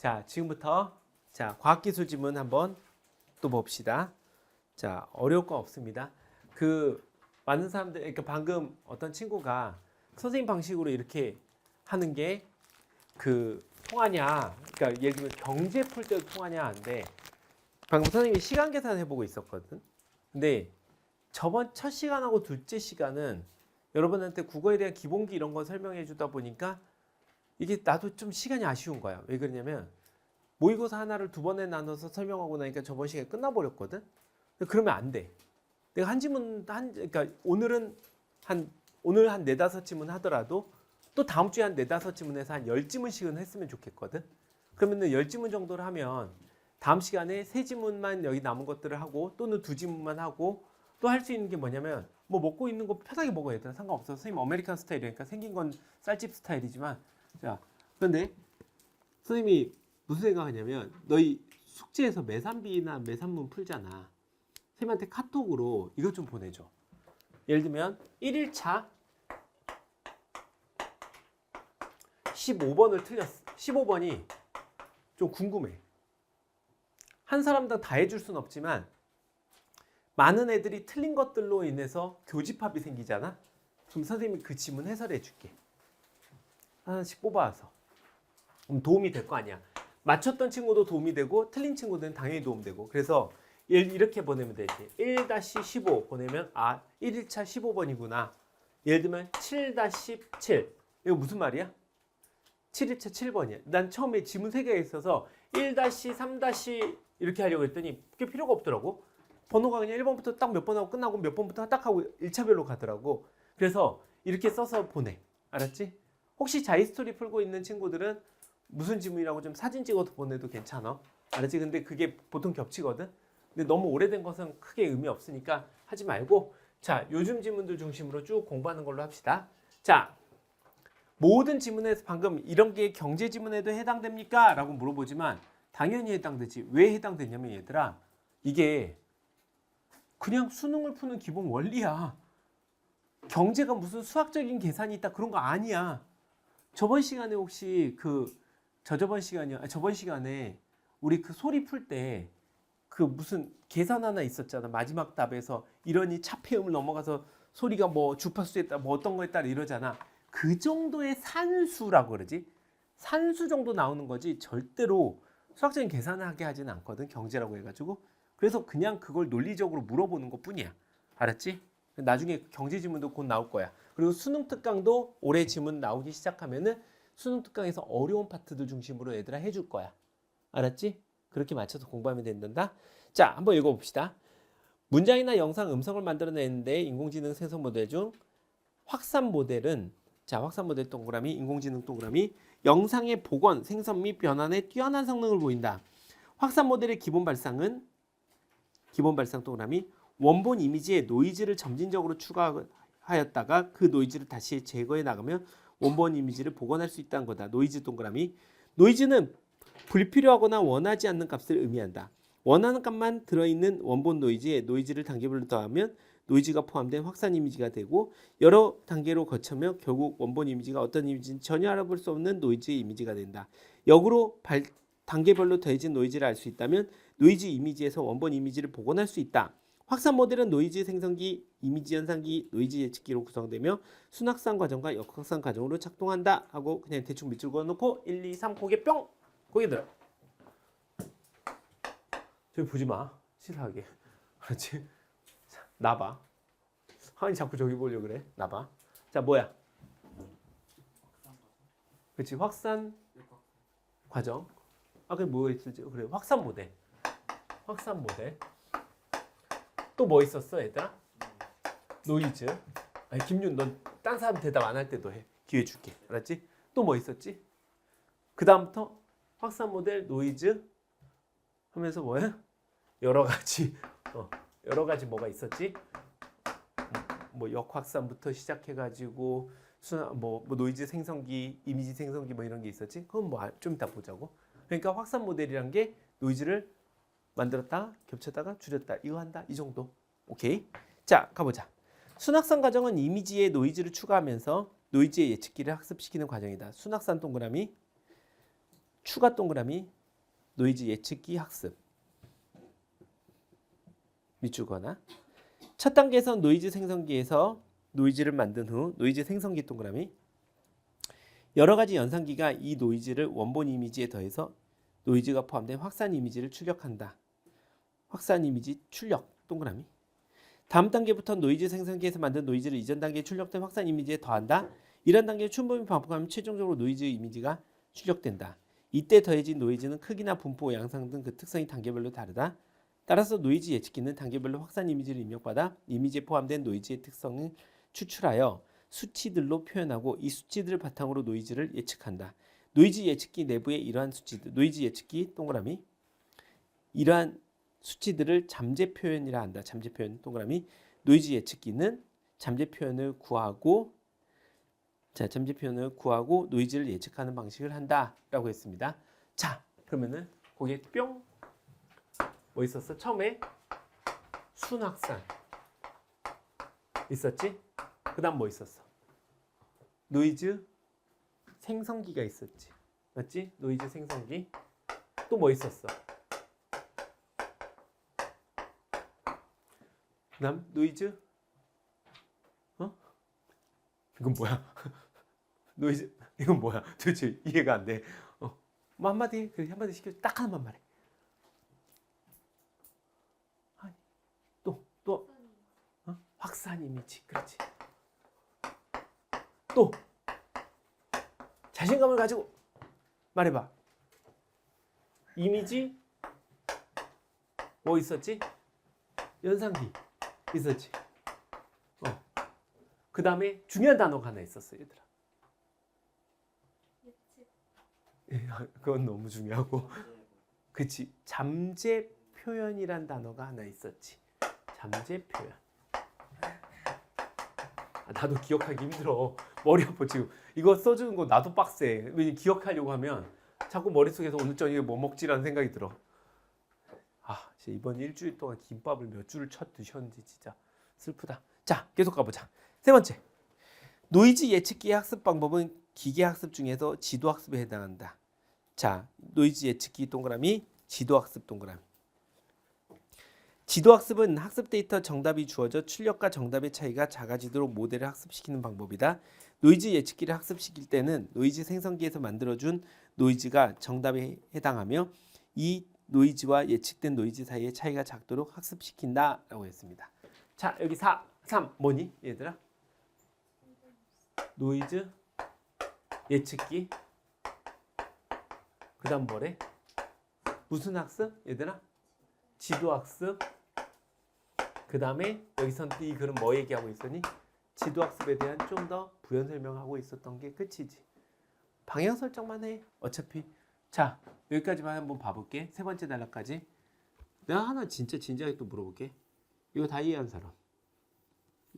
자, 지금부터 자, 과학기술 지문 한번 또 봅시다. 자, 어려울 거 없습니다. 많은 사람들, 그러니까 방금 어떤 친구가 선생님 방식으로 이렇게 하는 게 통하냐, 그러니까 예를 들면 경제 풀 때도 통하냐 하는데 방금 선생님이 시간 계산 해보고 있었거든. 근데 저번 첫 시간하고 둘째 시간은 여러분한테 국어에 대한 기본기 이런 거 설명해 주다 보니까 이게 나도 좀 시간이 아쉬운 거야. 왜 그러냐면 모의고사 하나를 두 번에 나눠서 설명하고 나니까 저번 시간에 끝나버렸거든. 그러면 안 돼. 내가 한 지문 그러니까 오늘 한 네다섯 지문 하더라도 또 다음 주에 한 네다섯 지문에서 한 10지문씩은 했으면 좋겠거든. 그러면은 10지문 정도를 하면 다음 시간에 3지문만 여기 남은 것들을 하고 또는 2지문만 하고 또 할 수 있는 게 뭐냐면 뭐 먹고 있는 거 편하게 먹어야 돼. 상관없어. 선생님 아메리칸 스타일이니까 생긴 건 쌀집 스타일이지만 자, 그런데 선생님이 무슨 생각하냐면 너희 숙제에서 매산비나 매산문 풀잖아. 선생님한테 카톡으로 이것 좀 보내줘. 예를 들면 1일차 15번을 틀렸어. 15번이 좀 궁금해. 한 사람당 다 해줄 순 없지만 많은 애들이 틀린 것들로 인해서 교집합이 생기잖아. 그럼 선생님이 그 지문 해설해 줄게. 하나씩 뽑아와서. 그럼 도움이 될 거 아니야. 맞췄던 친구도 도움이 되고 틀린 친구들은 당연히 도움되고. 그래서 이렇게 보내면 되지. 1-15 보내면 1일차 15번이구나. 예를 들면 7-7 이거 무슨 말이야? 7일차 7번이야. 난 처음에 지문 3개가 있어서 1-3- 이렇게 하려고 했더니 그게 필요가 없더라고. 번호가 그냥 1번부터 딱 몇 번 하고 끝나고 몇 번부터 딱 하고 1차별로 가더라고. 그래서 이렇게 써서 보내. 알았지? 혹시 자이스토리 풀고 있는 친구들은 무슨 지문이라고 좀 사진 찍어서 보내도 괜찮아. 알았지? 근데 그게 보통 겹치거든. 근데 너무 오래된 것은 크게 의미 없으니까 하지 말고 자, 요즘 지문들 중심으로 쭉 공부하는 걸로 합시다. 자, 모든 지문에서 방금 이런 게 경제 지문에도 해당됩니까? 라고 물어보지만 당연히 해당되지. 왜 해당되냐면 얘들아, 이게 그냥 수능을 푸는 기본 원리야. 경제가 무슨 수학적인 계산이 있다 그런 거 아니야. 저번 시간에 혹시 저번 시간에 우리 소리 풀 때 무슨 계산 하나 있었잖아. 마지막 답에서 이러니 차폐음을 넘어가서 소리가 뭐 주파수에 따라 뭐 어떤 거에 따라 이러잖아. 그 정도의 산수라고 그러지. 산수 정도 나오는 거지 절대로 수학적인 계산을 하게 하지는 않거든. 경제라고 해가지고. 그래서 그냥 그걸 논리적으로 물어보는 것뿐이야. 알았지? 나중에 경제 지문도 곧 나올 거야. 그리고 수능 특강도 올해 지문 나오기 시작하면은 수능 특강에서 어려운 파트들 중심으로 얘들아 해줄 거야. 알았지? 그렇게 맞춰서 공부하면 된단다. 자, 한번 읽어봅시다. 문장이나 영상, 음성을 만들어내는데 인공지능 생성 모델 중 확산 모델은 확산 모델 동그라미, 인공지능 동그라미, 영상의 복원, 생성 및 변환에 뛰어난 성능을 보인다. 확산 모델의 기본 발상 동그라미, 원본 이미지에 노이즈를 점진적으로 추가하였다가 그 노이즈를 다시 제거해 나가면 원본 이미지를 복원할 수 있다는 거다. 노이즈 동그라미. 노이즈는 불필요하거나 원하지 않는 값을 의미한다. 원하는 값만 들어있는 원본 노이즈에 노이즈를 단계별로 더하면 노이즈가 포함된 확산 이미지가 되고 여러 단계로 거쳐며 결국 원본 이미지가 어떤 이미지인지 전혀 알아볼 수 없는 노이즈의 이미지가 된다. 역으로 단계별로 더해진 노이즈를 알 수 있다면 노이즈 이미지에서 원본 이미지를 복원할 수 있다. 확산 모델은 노이즈 생성기, 이미지 연산기, 노이즈 예측기로 구성되며 순확산 과정과 역확산 과정으로 작동한다 하고 그냥 대충 밑줄 그어놓고 1, 2, 3 고개 뿅! 고개 들어. 저기 보지 마. 치사하게. 그렇지? 나봐. 아니 자꾸 저기 보려고 그래. 나봐. 자, 뭐야? 그렇지. 확산 과정. 그게 뭐 있을지. 그래. 확산 모델. 확산 모델. 또 뭐 있었어, 얘들아? 노이즈. 아니, 김윤, 넌 딴 사람 대답 안 할 때도 해. 기회 줄게. 알았지? 또 뭐 있었지? 그 다음부터 확산 모델, 노이즈 하면서 뭐야? 여러 가지 뭐가 있었지? 뭐 역확산부터 시작해가지고 뭐 노이즈 생성기, 이미지 생성기 뭐 이런 게 있었지? 그건 뭐 좀 이따 보자고. 그러니까 확산 모델이란 게 노이즈를 만들었다, 겹쳤다가 줄였다, 이거 한다, 이 정도. 오케이. 자, 가보자. 순확산 과정은 이미지에 노이즈를 추가하면서 노이즈의 예측기를 학습시키는 과정이다. 순확산 동그라미. 추가 동그라미 노이즈 예측기 학습 밑주거나 첫 단계에서 노이즈 생성기에서 노이즈를 만든 후 노이즈 생성기 동그라미 여러 가지 연산기가 이 노이즈를 원본 이미지에 더해서 노이즈가 포함된 확산 이미지를 출력한다. 확산 이미지 출력 동그라미 다음 단계부터 노이즈 생성기에서 만든 노이즈를 이전 단계에 출력된 확산 이미지에 더한다. 이런 단계를 충분히 반복하면 최종적으로 노이즈 이미지가 출력된다. 이때 더해진 노이즈는 크기나 분포, 양상 등 그 특성이 단계별로 다르다. 따라서 노이즈 예측기는 단계별로 확산 이미지를 입력받아 이미지에 포함된 노이즈의 특성을 추출하여 수치들로 표현하고 이 수치들을 바탕으로 노이즈를 예측한다. 노이즈 예측기 내부의 이러한 수치들, 노이즈 예측기 동그라미 이러한 수치들을 잠재 표현이라 한다. 잠재 표현 동그라미 노이즈 예측기는 잠재 표현을 구하고 노이즈를 예측하는 방식을 한다라고 했습니다. 자, 그러면은 거기에 뿅 뭐 있었어? 처음에 순확산 있었지? 그다음 뭐 있었어? 노이즈 생성기가 있었지. 맞지? 노이즈 생성기. 또 뭐 있었어? 그다음 노이즈 이건 뭐야? 노이즈 이건 뭐야? 도대체 이해가 안 돼. 뭐 한마디 시켜 딱 하나만 말해. 또 확산 이미지. 그렇지. 또 자신감을 가지고 말해봐. 이미지 뭐 있었지? 연상기 있었지. 그 다음에 중요한 단어가 하나 있었어, 얘들아. 그건 너무 중요하고. 그치. 잠재 표현이란 단어가 하나 있었지. 잠재 표현. 나도 기억하기 힘들어. 머리 아파 지금. 이거 써주는 거 나도 빡세. 왜냐면 기억하려고 하면 자꾸 머릿속에서 오늘 저녁에 뭐 먹지라는 생각이 들어. 진짜 이번 일주일 동안 김밥을 몇 줄을 쳐 드셨는지 진짜 슬프다. 자, 계속 가보자. 세 번째. 노이즈 예측기의 학습 방법은 기계 학습 중에서 지도 학습에 해당한다. 자, 노이즈 예측기 동그라미, 지도 학습 동그라미. 지도 학습은 학습 데이터 정답이 주어져 출력과 정답의 차이가 작아지도록 모델을 학습시키는 방법이다. 노이즈 예측기를 학습시킬 때는 노이즈 생성기에서 만들어준 노이즈가 정답에 해당하며 이 노이즈와 예측된 노이즈 사이의 차이가 작도록 학습시킨다라고 했습니다. 자, 여기 3 뭐니 얘들아? 노이즈 예측기. 그 다음 뭐래? 무슨 학습 얘들아? 지도 학습. 그 다음에 여기선 이 글은 뭐 얘기하고 있었니? 지도 학습에 대한 좀 더 부연 설명하고 있었던 게 끝이지. 방향 설정만 해. 어차피. 자, 여기까지만 한번 봐볼게. 세 번째 단락까지. 내가 하나 진짜 진지하게 또 물어볼게. 이거 다 이해한 사람.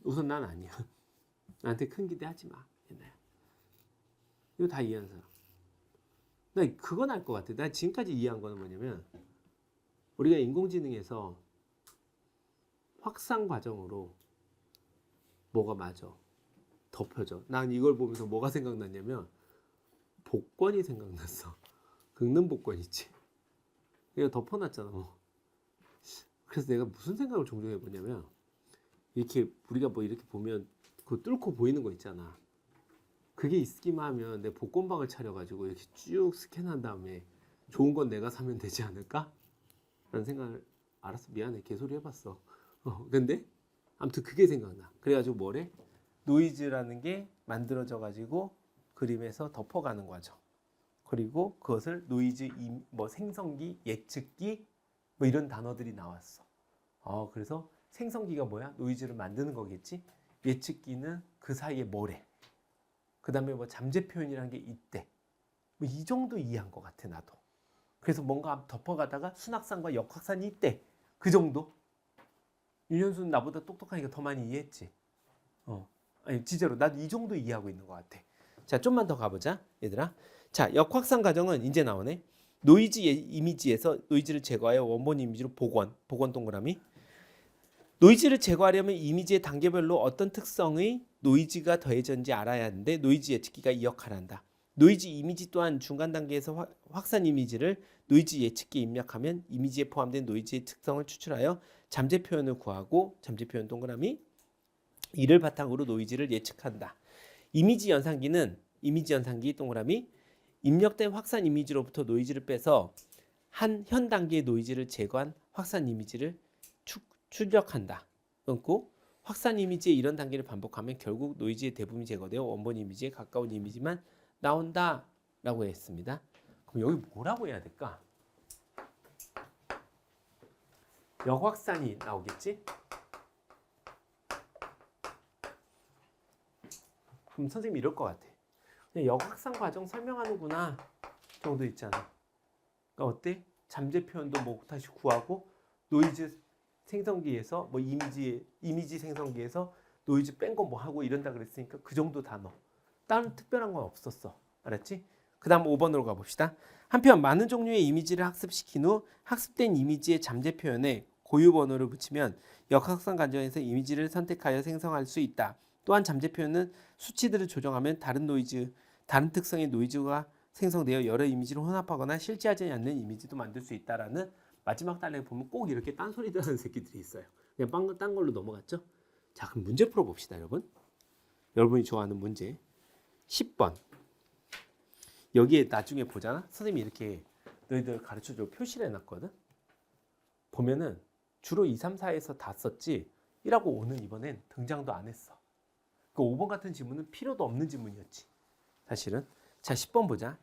우선 난 아니야. 나한테 큰 기대하지 마. 옛날에. 이거 다 이해한 사람. 나 그건 알 것 같아. 나 지금까지 이해한 거는 뭐냐면 우리가 인공지능에서 확산 과정으로 뭐가 맞아. 덮여져. 난 이걸 보면서 뭐가 생각났냐면 복권이 생각났어. 긁는 복권 있지. 이거 덮어놨잖아. 그래서 내가 무슨 생각을 종종 해보냐면 이렇게 우리가 뭐 이렇게 보면 그 뚫고 보이는 거 있잖아. 그게 있기만 하면 내 복권방을 차려가지고 이렇게 쭉 스캔한 다음에 좋은 건 내가 사면 되지 않을까? 라는 생각을 알았어. 미안해. 개소리 해봤어. 근데 아무튼 그게 생각나. 그래가지고 뭐래? 노이즈라는 게 만들어져가지고 그림에서 덮어가는 과정. 그리고 그것을 노이즈 뭐 생성기, 예측기 뭐 이런 단어들이 나왔어. 그래서 생성기가 뭐야? 노이즈를 만드는 거겠지. 예측기는 그 사이에 뭐래? 그 다음에 뭐 잠재 표현이라는 게 있대. 뭐 이 정도 이해한 것 같아 나도. 그래서 뭔가 덮어가다가 순확산과 역확산이 있대. 그 정도. 윤현수는 나보다 똑똑하니까 더 많이 이해했지. 아니 진짜로 나도 이 정도 이해하고 있는 것 같아. 자, 좀만 더 가보자 얘들아. 자, 역확산 과정은 이제 나오네. 노이즈 이미지에서 노이즈를 제거하여 원본 이미지로 복원 동그라미. 노이즈를 제거하려면 이미지의 단계별로 어떤 특성의 노이즈가 더해졌는지 알아야 하는데 노이즈 예측기가 이 역할을 한다. 노이즈 이미지 또한 중간 단계에서 확산 이미지를 노이즈 예측기에 입력하면 이미지에 포함된 노이즈의 특성을 추출하여 잠재 표현을 구하고 잠재 표현 동그라미 이를 바탕으로 노이즈를 예측한다. 이미지 연산기 동그라미 입력된 확산 이미지로부터 노이즈를 빼서 현 단계의 노이즈를 제거한 확산 이미지를 출력한다. 끊고 확산 이미지의 이런 단계를 반복하면 결국 노이즈의 대부분이 제거되어 원본 이미지에 가까운 이미지만 나온다 라고 했습니다. 그럼 여기 뭐라고 해야 될까? 역확산이 나오겠지? 그럼 선생님이 이럴 것 같아. 그냥 역확산 과정 설명하는구나 정도 있잖아. 그러니까 어때? 잠재 표현도 뭐 다시 구하고 노이즈 생성기에서 뭐 이미지 생성기에서 노이즈 뺀 거 뭐 하고 이런다 그랬으니까 그 정도 단어. 다른 특별한 건 없었어. 알았지? 그 다음 5번으로 가봅시다. 한편 많은 종류의 이미지를 학습시킨 후 학습된 이미지의 잠재 표현에 고유 번호를 붙이면 역학산 과정에서 이미지를 선택하여 생성할 수 있다. 또한 잠재 표현은 수치들을 조정하면 다른 특성의 노이즈가 생성되어 여러 이미지를 혼합하거나 실제하지 않는 이미지도 만들 수 있다라는 마지막 단락에 보면 꼭 이렇게 딴소리들 하는 새끼들이 있어요. 그냥 딴 걸로 넘어갔죠? 자, 그럼 문제 풀어봅시다, 여러분. 여러분이 좋아하는 문제 10번. 여기에 나중에 보잖아. 선생님이 이렇게 너희들 가르쳐줘 표시를 해놨거든. 보면은 주로 2, 3, 4에서 다 썼지 1하고 5는 이번엔 등장도 안 했어. 그 5번 같은 지문은 필요도 없는 지문이었지. 사실은. 자, 10번 보자.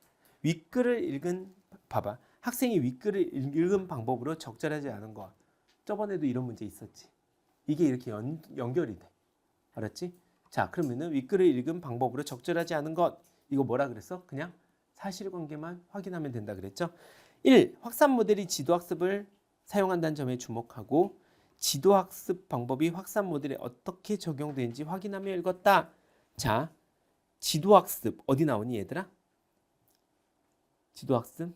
봐봐. 학생이 윗글을 읽은 방법으로 적절하지 않은 것. 저번에도 이런 문제 있었지. 이게 이렇게 연결이 돼. 알았지? 자, 그러면은 윗글을 읽은 방법으로 적절하지 않은 것. 이거 뭐라 그랬어? 그냥 사실관계만 확인하면 된다 그랬죠? 1. 확산 모델이 지도학습을 사용한다는 점에 주목하고 지도학습 방법이 확산 모델에 어떻게 적용되는지 확인하며 읽었다. 자, 지도학습 어디 나오니 얘들아? 지도학습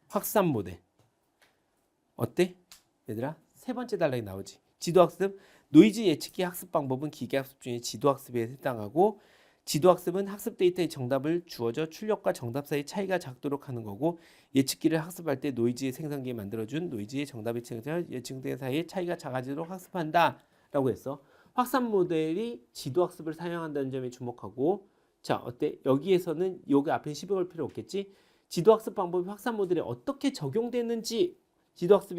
확산 모델 어때? 얘들아 세 번째 단락에 나오지. 지도학습 노이즈 예측기 학습 방법은 기계학습 중에 지도학습에 해당하고 지도학습은 학습 데이터의 정답을 주어져 출력과 정답 사이 차이가 작도록 하는 거고 예측기를 학습할 때 노이즈의 생성기에 만들어준 노이즈의 정답의 예측된 사이의 차이가 작아지도록 학습한다 라고 했어. 확산 모델이 지도학습을 사용한다는 점에 주목하고 자 어때? 여기에서는 여기 앞에 시비 걸 필요 없겠지? 지도학습 방법이 확산 모델에 어떻게 적용되는지 지도학습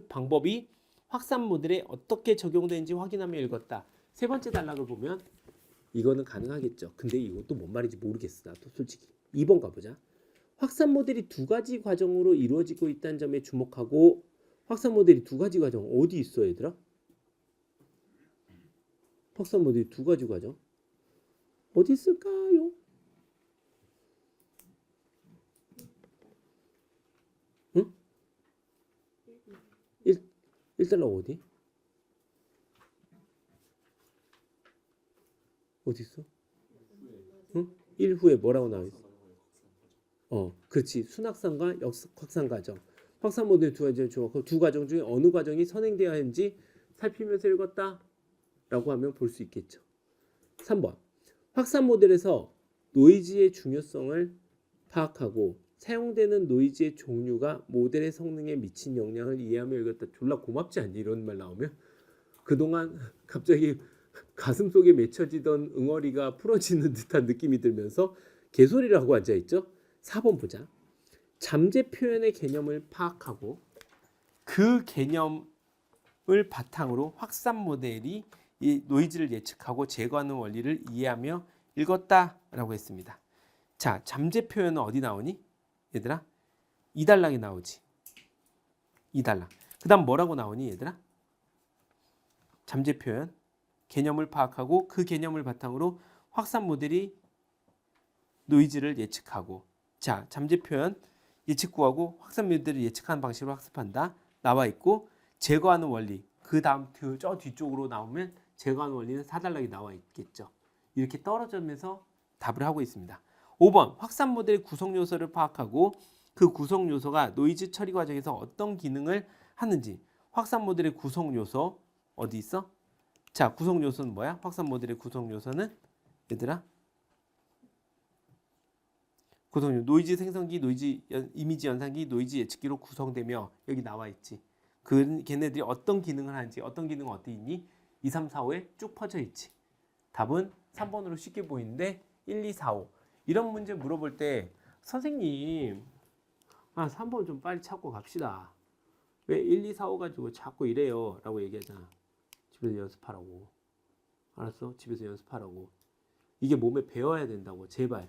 방법이 확산 모델에 어떻게 적용되는지 확인하며 읽었다. 세 번째 단락을 보면 이거는 가능하겠죠. 근데 이것도 뭔 말인지 모르겠어. 나도 솔직히. 2번 가보자. 확산 모델이 두 가지 과정으로 이루어지고 있다는 점에 주목하고 확산 모델이 두 가지 과정 어디 있어 얘들아? 확산 모델이 두 가지 과정 어디 있을까요? 응? 1달러 어디? 어디 있어? 응? 1 후에 뭐라고 나와 있어? 그렇지. 순확산과 역확산 과정. 확산 모델 두 가지 두 과정 중에 어느 과정이 선행되어야 하는지 살피면서 읽었다 라고 하면 볼 수 있겠죠. 3번. 확산 모델에서 노이즈의 중요성을 파악하고 사용되는 노이즈의 종류가 모델의 성능에 미친 영향을 이해하며 읽었다. 졸라 고맙지 않니? 이런 말 나오면? 그동안 갑자기 가슴 속에 맺혀지던 응어리가 풀어지는 듯한 느낌이 들면서 개소리를 하고 앉아있죠. 4번 보자. 잠재 표현의 개념을 파악하고 그 개념을 바탕으로 확산 모델이 이 노이즈를 예측하고 제거하는 원리를 이해하며 읽었다라고 했습니다. 자, 잠재 표현은 어디 나오니? 얘들아? 2단락에 나오지. 2단락. 그 다음 뭐라고 나오니 얘들아? 잠재 표현 개념을 파악하고 그 개념을 바탕으로 확산 모델이 노이즈를 예측하고 자, 잠재 표현 예측 구하고 확산 모델을 예측하는 방식으로 학습한다. 나와 있고 제거하는 원리 그 다음 저 뒤쪽으로 나오면 제거하는 원리는 4단락이 나와 있겠죠. 이렇게 떨어지면서 답을 하고 있습니다. 5번 확산 모델의 구성 요소를 파악하고 그 구성 요소가 노이즈 처리 과정에서 어떤 기능을 하는지 확산 모델의 구성 요소 어디 있어? 자, 구성 요소는 뭐야? 확산 모델의 구성 요소는 얘들아? 구성요. 노이즈 생성기, 이미지 연산기, 노이즈 예측기로 구성되며 여기 나와 있지. 걔네들이 어떤 기능을 하는지, 어떤 기능은 어디 있니? 2, 3, 4, 5에 쭉 퍼져 있지. 답은 3번으로 쉽게 보이는데 1, 2, 4, 5. 이런 문제 물어볼 때 선생님 3번 좀 빨리 찾고 갑시다. 왜 1, 2, 4, 5 가지고 자꾸 이래요? 라고 얘기하잖아. 집에서 연습하라고. 알았어? 집에서 연습하라고. 이게 몸에 배워야 된다고. 제발.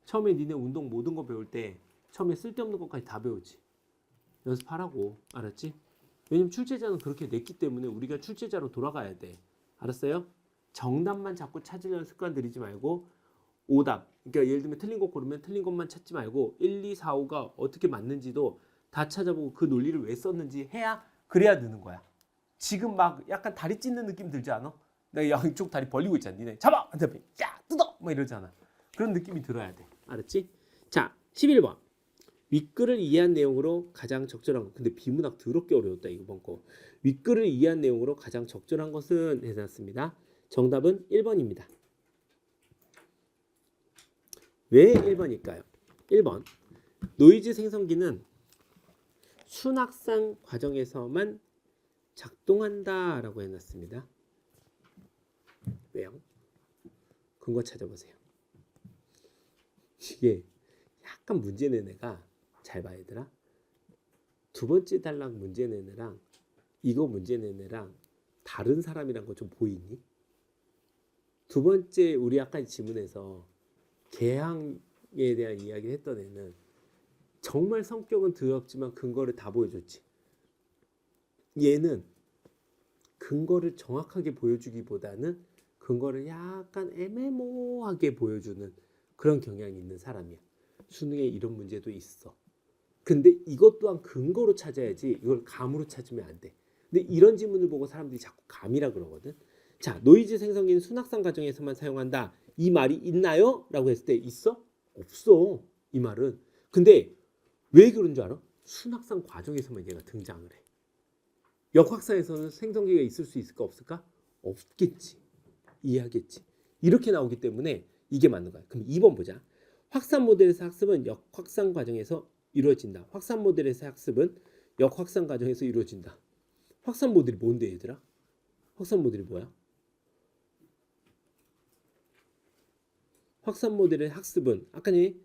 처음에 니네 운동 모든 거 배울 때 처음에 쓸데없는 것까지 다 배우지. 연습하라고. 알았지? 왜냐면 출제자는 그렇게 냈기 때문에 우리가 출제자로 돌아가야 돼. 알았어요? 정답만 자꾸 찾으려는 습관 들이지 말고 오답. 그러니까 예를 들면 틀린 것 고르면 틀린 것만 찾지 말고 1, 2, 4, 5가 어떻게 맞는지도 다 찾아보고 그 논리를 왜 썼는지 해야 그래야 느는 거야. 지금 막 약간 다리 찢는 느낌 들지 않아? 내가 양쪽 다리 벌리고 있잖아. 니네 잡아! 야 뜯어! 막 이러잖아. 그런 느낌이 들어야 돼. 알았지? 자 11번. 윗글을 이해한 내용으로 가장 적절한 것. 근데 비문학 더럽게 어려웠다 이번 거. 윗글을 이해한 내용으로 가장 적절한 것은 해놨습니다. 정답은 1번입니다. 왜 1번일까요? 1번. 노이즈 생성기는 순학상 과정에서만 작동한다라고 해놨습니다. 왜요? 근거 찾아보세요. 이게 약간 문제 낸 애가 잘 봐 얘들아. 두 번째 단락 문제 낸 애랑 이거 문제 낸 애랑 다른 사람이란 거 좀 보이니? 두 번째 우리 아까 지문에서 개항에 대한 이야기를 했던 애는 정말 성격은 더럽지만 근거를 다 보여줬지. 얘는 근거를 정확하게 보여주기보다는 근거를 약간 애매모호하게 보여주는 그런 경향이 있는 사람이야. 수능에 이런 문제도 있어. 근데 이것 또한 근거로 찾아야지 이걸 감으로 찾으면 안 돼. 근데 이런 지문을 보고 사람들이 자꾸 감이라 그러거든. 자, 노이즈 생성기는 순학상 과정에서만 사용한다. 이 말이 있나요? 라고 했을 때 있어? 없어. 이 말은. 근데 왜 그런 줄 알아? 순학상 과정에서만 얘가 등장을 해. 역학사에서는 생성기가 있을 수 있을까 없을까? 없겠지. 이해하겠지. 이렇게 나오기 때문에 이게 맞는 거야. 그럼 2번 보자. 확산 모델에서 학습은 역확산 과정에서 이루어진다. 확산 모델에서 학습은 역확산 과정에서 이루어진다. 확산 모델이 뭔데 얘들아? 확산 모델이 뭐야? 확산 모델의 학습은 아까니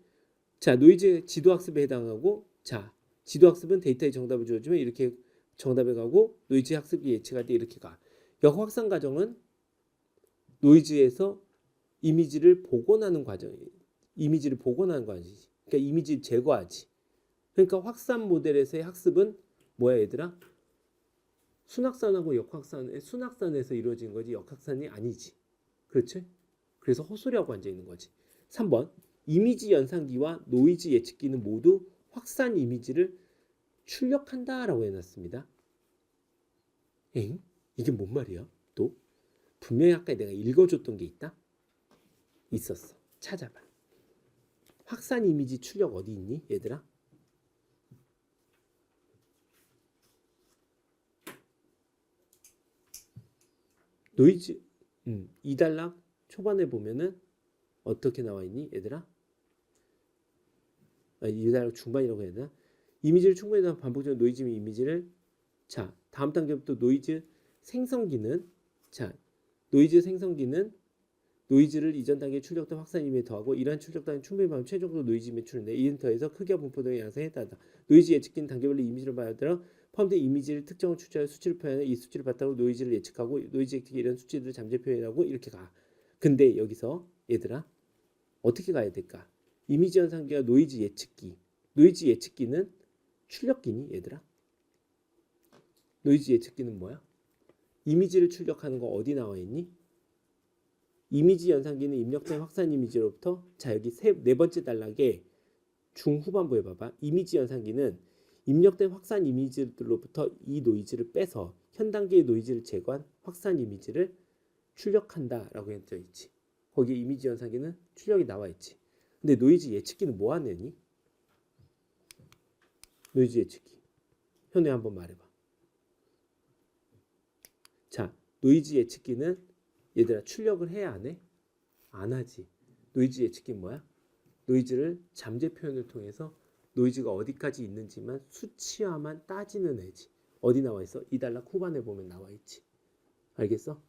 자 노이즈 지도 학습에 해당하고 자 지도 학습은 데이터의 정답을 주어주면 이렇게 정답에 가고 노이즈 학습이 예측할 때 이렇게 가. 역확산 과정은 노이즈에서 이미지를 복원하는 과정이지. 그러니까 이미지를 제거하지. 그러니까 확산 모델에서의 학습은 뭐야 얘들아? 순학산하고 역학산의 순학산에서 이루어진 거지 역학산이 아니지. 그렇지? 그래서 헛소리하고 앉아 있는 거지. 3번. 이미지 연산기와 노이즈 예측기는 모두 확산 이미지를 출력한다라고 해놨습니다. 엥? 이게 뭔 말이야? 또? 분명히 아까 내가 읽어줬던 게 있다? 있었어. 찾아봐. 확산 이미지 출력 어디 있니? 얘들아? 노이즈 2단락 초반에 보면은 어떻게 나와 있니? 얘들아? 2단락 중반이라고 해야 되나? 이미지를 충분히 반복적으로 노이즈 이미지를 자 다음 단계부터 노이즈 생성기는 자 노이즈 생성기는 노이즈를 이전 단계에 출력된 확산 이미지에 더하고 이러한 출력 단계 충분히 반복 최종적으로 노이즈 이미지 출력돼 이는 더해서 크기와 분포 등의 양상에 따르다. 노이즈 예측기는 단계별로 이미지를 받아들여 포함된 이미지를 특정을 추출하여 수치를 표현해 이 수치를 바탕으로 노이즈를 예측하고 노이즈 예측기 이런 수치들을 잠재 표현하고 이렇게 가. 근데 여기서 얘들아 어떻게 가야 될까? 이미지 연산기와 노이즈 예측기. 노이즈 예측기는 출력기니 얘들아? 노이즈 예측기는 뭐야? 이미지를 출력하는 거 어디 나와 있니? 이미지 연산기는 입력된 확산 이미지로부터 자 여기 네 번째 단락에 중후반부에 봐봐. 이미지 연산기는 입력된 확산 이미지들로부터 이 노이즈를 빼서 현 단계의 노이즈를 제거한 확산 이미지를 출력한다라고 해져 있지. 거기에 이미지 연산기는 출력이 나와 있지. 근데 노이즈 예측기는 뭐 하느니? 노이즈 예측기. 현우야 한번 말해봐. 자, 노이즈 예측기는 얘들아 출력을 해야 안 해? 안 하지. 노이즈 예측기는 뭐야? 노이즈를 잠재 표현을 통해서 노이즈가 어디까지 있는지만 수치화만 따지는 애지. 어디 나와 있어? 2단락 후반에 보면 나와 있지. 알겠어?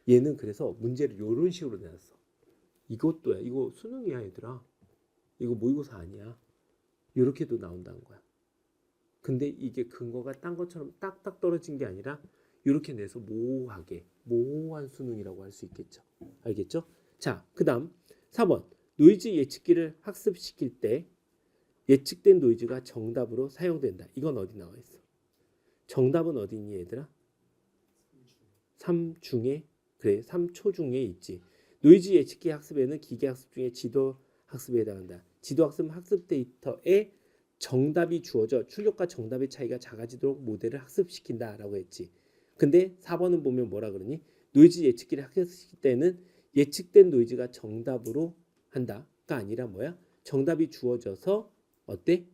얘는 그래서 문제를 이런 식으로 내놨어. 이것도야. 이거 수능이야 얘들아. 이거 모의고사 아니야. 이렇게도 나온다는 거야. 근데 이게 근거가 딴 것처럼 딱딱 떨어진 게 아니라 이렇게 내서 모호하게 모호한 수능이라고 할 수 있겠죠. 알겠죠? 자, 그 다음 4번 노이즈 예측기를 학습시킬 때 예측된 노이즈가 정답으로 사용된다. 이건 어디 나와 있어? 정답은 어디 있니 얘들아? 3중에 그래 3초 중에 있지. 노이즈 예측기 학습에는 기계학습 중에 지도학습에 해당한다. 지도학습 학습 데이터에 정답이 주어져 출력과 정답의 차이가 작아지도록 모델을 학습시킨다라고 했지. 근데 4번은 보면 뭐라 그러니? 노이즈 예측기를 학습시킬 때는 예측된 노이즈가 정답으로 한다가 아니라 뭐야? 정답이 주어져서 어때?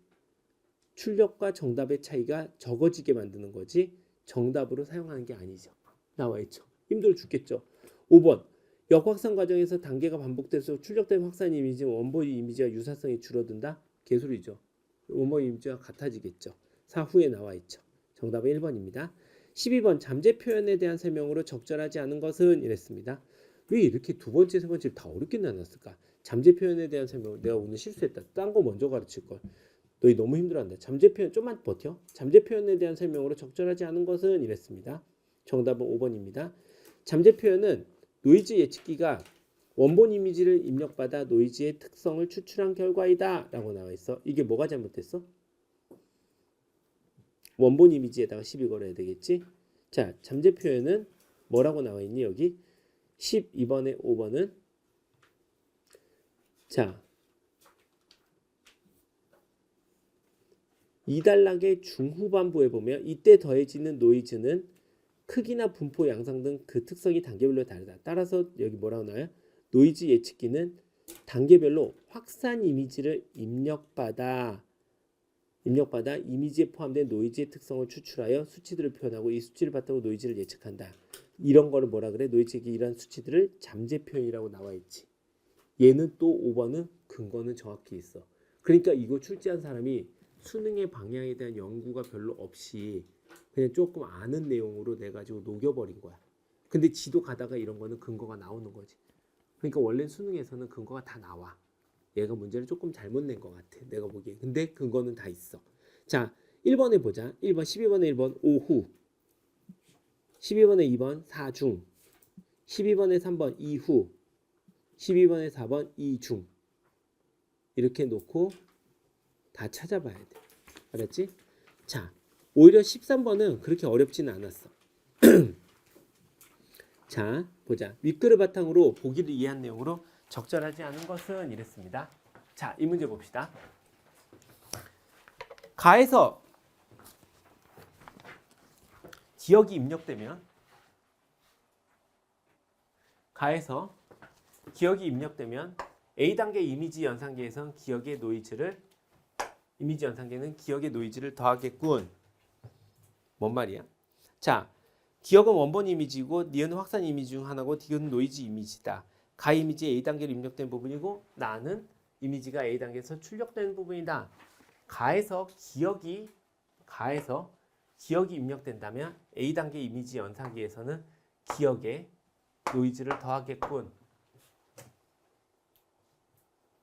출력과 정답의 차이가 적어지게 만드는 거지 정답으로 사용하는 게 아니죠. 나와 있죠. 힘들어 죽겠죠. 5번 역확산 과정에서 단계가 반복될수록 출력된 확산 이미지 원본 이미지와 유사성이 줄어든다. 개소리죠. 원본 이미지와 같아지겠죠. 사후에 나와 있죠. 정답은 1번입니다. 12번 잠재 표현에 대한 설명으로 적절하지 않은 것은 이랬습니다. 왜 이렇게 두 번째 세 번째 다 어렵게 나눴을까? 잠재 표현에 대한 설명 내가 오늘 실수했다. 딴 거 먼저 가르칠 걸. 너희 너무 힘들어한다. 잠재 표현 좀만 버텨. 잠재 표현에 대한 설명으로 적절하지 않은 것은 이랬습니다. 정답은 5번입니다. 잠재 표현은 노이즈 예측기가 원본 이미지를 입력받아 노이즈의 특성을 추출한 결과이다 라고 나와 있어. 이게 뭐가 잘못됐어? 원본 이미지에다가 시비 걸어야 되겠지. 자, 잠재 표현은 뭐라고 나와 있니 여기? 12번에 5번은 자 2단락의 중후반부에 보면 이때 더해지는 노이즈는 크기나 분포, 양상 등 그 특성이 단계별로 다르다. 따라서 여기 뭐라고 나와요? 노이즈 예측기는 단계별로 확산 이미지를 입력받아 이미지에 포함된 노이즈의 특성을 추출하여 수치들을 표현하고 이 수치를 바탕으로 노이즈를 예측한다. 이런 거를 뭐라 그래? 노이즈의 이런 수치들을 잠재 표현이라고 나와 있지. 얘는 또 5번은 근거는 정확히 있어. 그러니까 이거 출제한 사람이 수능의 방향에 대한 연구가 별로 없이 그냥 조금 아는 내용으로 내가지고 녹여버린 거야. 근데 지도 가다가 이런 거는 근거가 나오는 거지. 그러니까 원래 수능에서는 근거가 다 나와. 얘가 문제를 조금 잘못 낸 것 같아. 내가 보기에. 근데 근거는 다 있어. 자, 1번에 보자. 1번, 12번에 1번 오후, 12번에 2번 사중, 12번에 3번 이후, 12번에 4번 이중. 이렇게 놓고 다 찾아봐야 돼. 알았지? 자, 오히려 13번은 그렇게 어렵지는 않았어. 자, 보자. 윗글을 바탕으로 보기를 이해한 내용으로 적절하지 않은 것은 이랬습니다. 자, 이 문제 봅시다. 가에서 기억이 입력되면 A단계 이미지 연산계에선 이미지 연산계는 기억의 노이즈를 더하겠군. 뭔 말이야? 자, 기억은 원본 이미지고 니은 확산 이미지 중 하나고 디귿은 노이즈 이미지다. 가 이미지에 A단계로 입력된 부분이고 나는 이미지가 A단계에서 출력된 부분이다. 가에서 기억이 입력된다면 A단계 이미지 연산기에서는 기억에 노이즈를 더하겠군.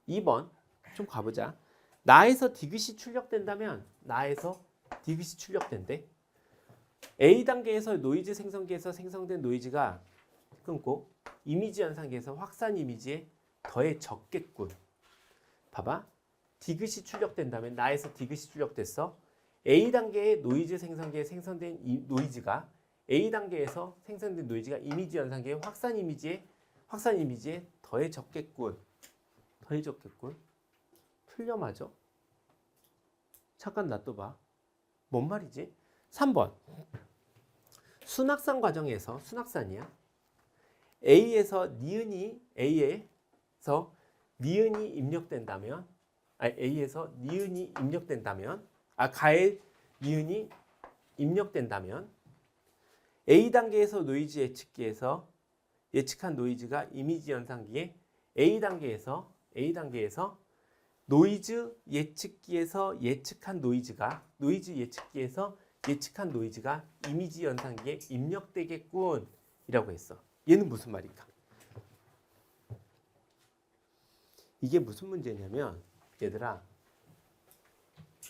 2번 좀 가보자. 나에서 디귿이 출력된다면 A단계에서 노이즈 생성기에서 생성된 노이즈가 끊고 이미지 연산기에서 확산 이미지에 더해졌겠군. 봐봐. 디귿이 출력된다면 나에서 디귿이 출력됐어. A단계의 노이즈 생성기에 생성된 이 노이즈가 A단계에서 생성된 노이즈가 이미지 연산기의 확산 이미지에 더해졌겠군. 틀려 맞아? 잠깐 놔둬봐. 뭔 말이지? 3번. 순확산 과정에서 순확산이야. A에서 니은이 입력된다면 가에 니은이 입력된다면 A단계에서 노이즈 예측기에서 예측한 노이즈가 이미지 연산기에 A 단계에서 노이즈 예측기에서 예측한 노이즈가 이미지 연산기에 입력되겠군 이라고 했어. 얘는 무슨 말일까? 이게 무슨 문제냐면 얘들아,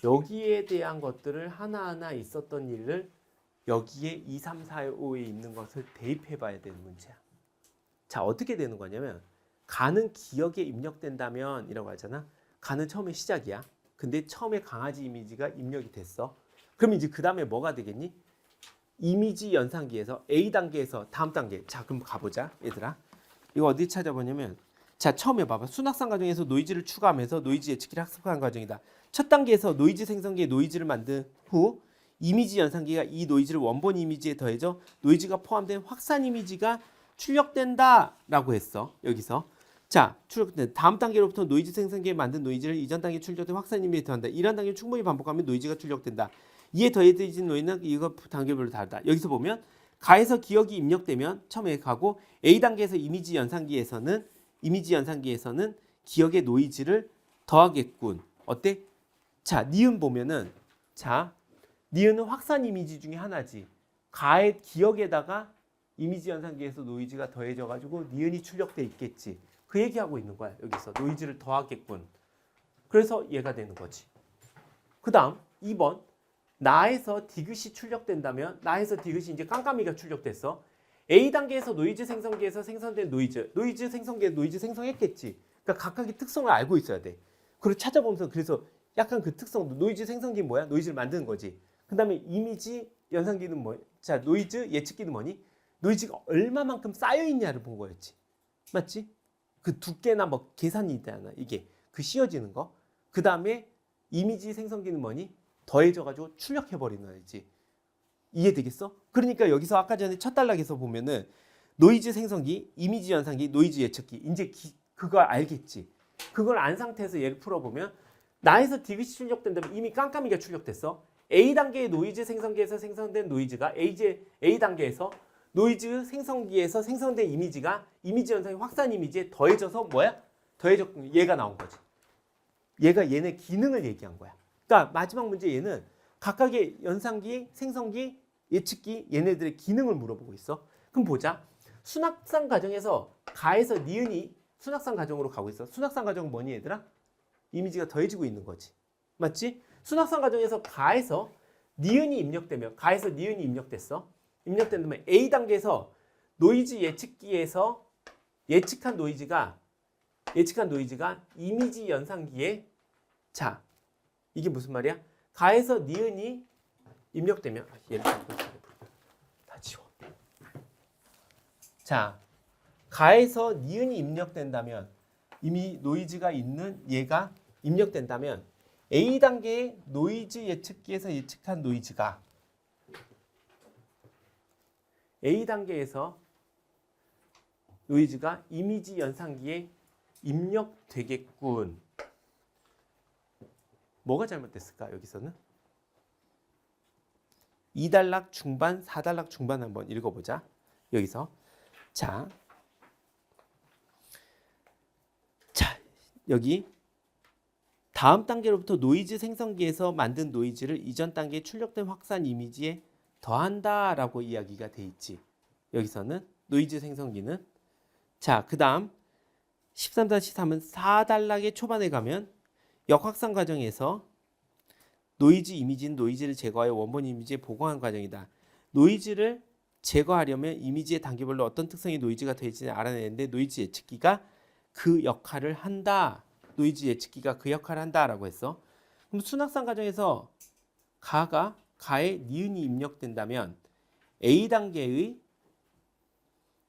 여기에 대한 것들을 하나하나 있었던 일을 여기에 2, 3, 4, 5에 있는 것을 대입해 봐야 되는 문제야. 자, 어떻게 되는 거냐면 가는 기억에 입력된다면 이라고 하잖아. 가는 처음에 시작이야. 근데 처음에 강아지 이미지가 입력이 됐어. 그럼 이제 그 다음에 뭐가 되겠니? 이미지 연산기에서 A 단계에서 다음 단계. 자, 그럼 가보자 얘들아. 이거 어디 찾아보냐면, 자, 처음에 봐봐. 순학산 과정에서 노이즈를 추가하면서 노이즈 예측기를 학습하는 과정이다. 첫 단계에서 노이즈 생성기에 노이즈를 만든 후 이미지 연산기가 이 노이즈를 원본 이미지에 더해져 노이즈가 포함된 확산 이미지가 출력된다 라고 했어. 여기서 자, 출력된 다음 단계로부터 노이즈 생성기에 만든 노이즈를 이전 단계 출력된 확산 이미지에 더한다. 이런 단계를 충분히 반복하면 노이즈가 출력된다. 이에 더해진 노이즈는 이거 단계별로 다르다. 여기서 보면 가에서 기억이 입력되면 처음에 가고 A 단계에서 이미지 연산기에서는 기억의 노이즈를 더하겠군. 어때? 자, 니은 보면은, 자, 니은은 확산 이미지 중에 하나지. 가의 기억에다가 이미지 연산기에서 노이즈가 더해져 가지고 니은이 출력돼 있겠지. 그 얘기하고 있는 거야. 여기서 노이즈를 더하겠군. 그래서 얘가 되는 거지. 그 다음 2번, 나에서 디귿이 출력된다면, 나에서 디귿이 이제 깜깜이가 출력됐어. A 단계에서 노이즈 생성기에서 생성된 노이즈 생성기에 노이즈 생성했겠지. 그러니까 각각의 특성을 알고 있어야 돼. 그리고 찾아보면서 그래서 약간 그 특성, 노이즈 생성기 뭐야? 노이즈를 만드는 거지. 그 다음에 이미지 연산기는 뭐야? 자, 노이즈 예측기는 뭐니? 노이즈가 얼마만큼 쌓여있냐를 본 거였지. 맞지? 그 두께나 뭐 계산이 있잖아. 이게 그 씌워지는 거. 그 다음에 이미지 생성기는 뭐니? 더해져가지고 출력해버리는 거지. 이해되겠어? 그러니까 여기서 아까 전에 첫 단락에서 보면은 노이즈 생성기, 이미지 연산기, 노이즈 예측기. 이제 그걸 알겠지. 그걸 안 상태에서 얘를 풀어보면 나에서 디귿이 출력된다면 이미 깜깜이가 출력됐어. A 단계의 노이즈 생성기에서 생성된 노이즈가 A 단계에서 노이즈 생성기에서 생성된 이미지가 이미지 연산기 확산 이미지에 더해져서 뭐야? 더해졌고 얘가 나온 거지. 얘가 얘네 기능을 얘기한 거야. 그러니까 마지막 문제 얘는 각각의 연산기, 생성기, 예측기 얘네들의 기능을 물어보고 있어. 그럼 보자. 순학산 과정에서 가에서 니은이 순학산 과정으로 가고 있어. 순학산 과정은 뭐니 얘들아? 이미지가 더해지고 있는 거지. 맞지? 순학산 과정에서 가에서 니은이 입력됐어. 입력된다면 A 단계에서 노이즈 예측기에서 예측한 노이즈가 이미지 연산기에, 자, 이게 무슨 말이야? 가에서 니은이 입력되면 얘를 다 지워. 자, 가에서 니은이 입력된다면 이미 노이즈가 있는 얘가 입력된다면 A 단계의 노이즈 예측기에서 예측한 노이즈가 A 단계에서 노이즈가 이미지 연산기에 입력되겠군. 뭐가 잘못됐을까? 여기서는 2단락 중반, 4단락 중반 한번 읽어보자. 여기서 자, 여기 다음 단계로부터 노이즈 생성기에서 만든 노이즈를 이전 단계에 출력된 확산 이미지에 더한다 라고 이야기가 돼 있지. 여기서는 노이즈 생성기는, 자, 그 다음 13-3은 4단락의 초반에 가면 역확산 과정에서 노이즈 이미지는 노이즈를 제거하여 원본 이미지에 보강한 과정이다. 노이즈를 제거하려면 이미지의 단계별로 어떤 특성의 노이즈가 더해지는지 알아내는데 노이즈 예측기가 그 역할을 한다. 노이즈 예측기가 그 역할을 한다라고 했어. 그럼 순학산 과정에서 가에 니은이 입력된다면 A 단계의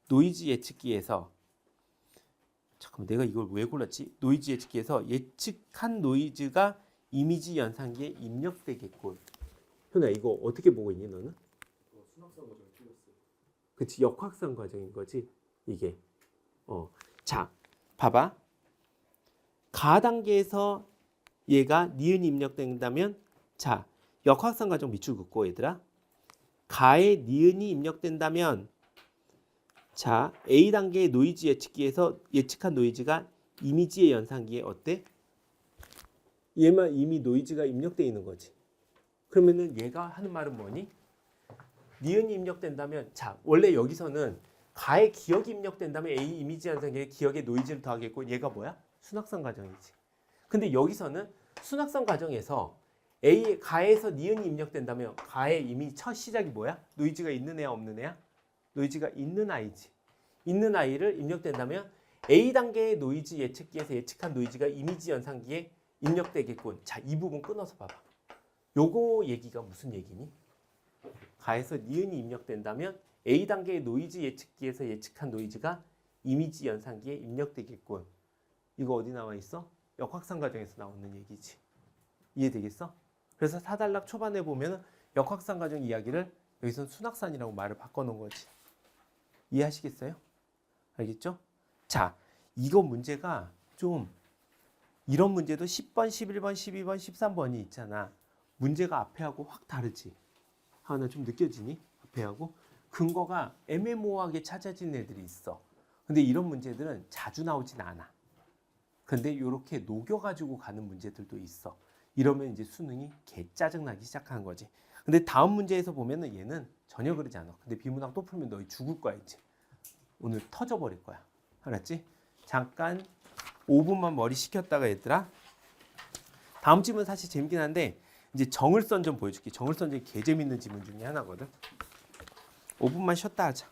노이즈 예측기에서, 잠깐만 내가 이걸 왜 골랐지? 노이즈 예측기에서 예측한 노이즈가 이미지 연산기에 입력되겠군. 현아 이거 어떻게 보고 있니 너는? 순학산 과정을 틀렸어요. 그치, 역확산 과정인 거지 이게. 자, 봐봐. 가 단계에서 얘가 니은이 입력된다면, 자, 역확산 과정 밑줄 긋고 얘들아. 가에 니은이 입력된다면, 자, A 단계의 노이즈 예측기에서 예측한 노이즈가 이미지의 연산기에 어때? 얘만 이미 노이즈가 입력되어 있는 거지. 그러면은 얘가 하는 말은 뭐니? 니은이 입력된다면, 자, 원래 여기서는 가의 기억이 입력된다면 A 이미지 연산기에 기억의 노이즈를 더하겠고, 얘가 뭐야? 순학선 과정이지. 근데 여기서는 순학선 과정에서 A 가에서 니은이 입력된다면 가의 이미 첫 시작이 뭐야? 노이즈가 있는 애야 없는 애야? 노이즈가 있는 아이지. 있는 아이를 입력된다면 A 단계의 노이즈 예측기에서 예측한 노이즈가 이미지 연산기에 입력되겠군. 자, 이 부분 끊어서 봐봐. 요거 얘기가 무슨 얘기니? 가에서 니은이 입력된다면 A 단계의 노이즈 예측기에서 예측한 노이즈가 이미지 연산기에 입력되겠군. 이거 어디 나와 있어? 역확산 과정에서 나오는 얘기지. 이해되겠어? 그래서 사단락 초반에 보면 역확산 과정 이야기를 여기서는 순학산이라고 말을 바꿔놓은 거지. 이해하시겠어요? 알겠죠? 자, 이거 문제가 좀 이런 문제도 10번, 11번, 12번, 13번이 있잖아. 문제가 앞에하고 확 다르지. 하나 좀 느껴지니? 앞에하고 근거가 애매모호하게 찾아진 애들이 있어. 근데 이런 문제들은 자주 나오진 않아. 근데 이렇게 녹여가지고 가는 문제들도 있어. 이러면 이제 수능이 개 짜증나기 시작하는 거지. 근데 다음 문제에서 보면은 얘는 전혀 그러지 않아. 근데 비문학 또 풀면 너희 죽을 거야 이제. 오늘 터져버릴 거야. 알았지? 잠깐 5분만 머리 식혔다가 얘들아. 다음 질문 사실 재밌긴 한데 이제 정을선 좀 보여줄게. 정을선 개 재밌는 질문 중에 하나거든. 5분만 쉬었다 하자.